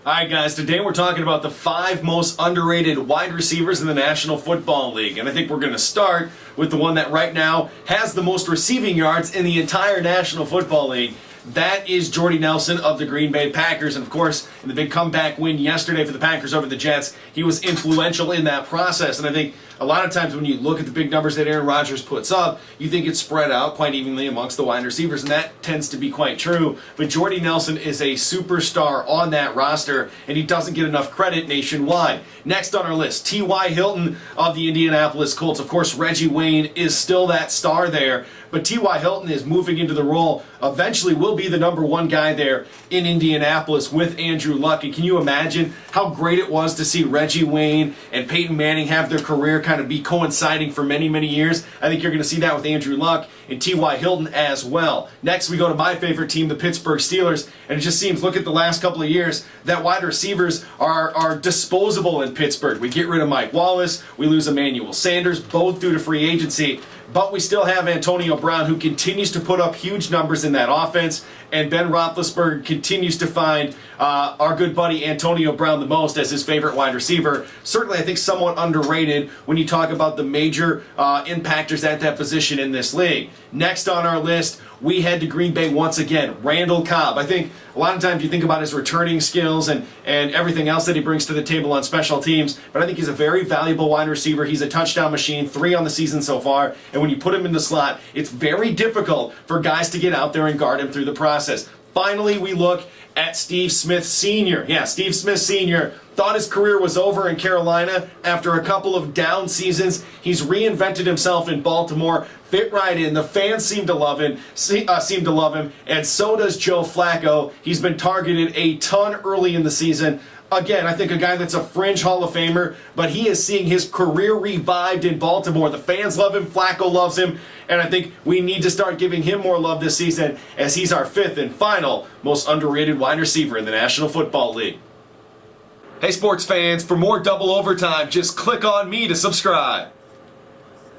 Alright guys, today we're talking about the 5 most underrated wide receivers in the National Football League. And I think we're going to start with the one that right now has the most receiving yards in the entire National Football League. That is Jordy Nelson of the Green Bay Packers. And of course, in the big comeback win yesterday for the Packers over the Jets, he was influential in that process. And I think a lot of times when you look at the big numbers that Aaron Rodgers puts up, you think it's spread out quite evenly amongst the wide receivers, and that tends to be quite true. But Jordy Nelson is a superstar on that roster, and he doesn't get enough credit nationwide. Next on our list, T.Y. Hilton of the Indianapolis Colts. Of course, Reggie Wayne is still that star there, but T.Y. Hilton is moving into the role, eventually will be the number one guy there in Indianapolis with Andrew Luck. And can you imagine how great it was to see Reggie Wayne and Peyton Manning have their career kind of be coinciding for many, many years? I think you're going to see that with Andrew Luck and T.Y. Hilton as well. Next, we go to my favorite team, the Pittsburgh Steelers, and it just seems, look at the last couple of years, that wide receivers are disposable in Pittsburgh. We get rid of Mike Wallace, we lose Emmanuel Sanders, both due to free agency, but we still have Antonio Brown, who continues to put up huge numbers in that offense, and Ben Roethlisberger continues to find our good buddy Antonio Brown the most as his favorite wide receiver. Certainly, I think somewhat underrated when you talk about the major impactors at that position in this league. Next on our list, we head to Green Bay once again. Randall Cobb. I think a lot of times you think about his returning skills and everything else that he brings to the table on special teams, but I think he's a very valuable wide receiver. He's a touchdown machine, 3 on the season so far, and when you put him in the slot, it's very difficult for guys to get out there and guard him through the process. Finally, we look at Steve Smith Sr. Yeah, Steve Smith Sr. thought his career was over in Carolina after a couple of down seasons. He's reinvented himself in Baltimore, fit right in. The fans seem to love him, and so does Joe Flacco. He's been targeted a ton early in the season. Again, I think a guy that's a fringe Hall of Famer, but he is seeing his career revived in Baltimore. The fans love him, Flacco loves him, and I think we need to start giving him more love this season as he's our 5th and final most underrated wide receiver in the National Football League. Hey sports fans, for more double overtime, just click on me to subscribe.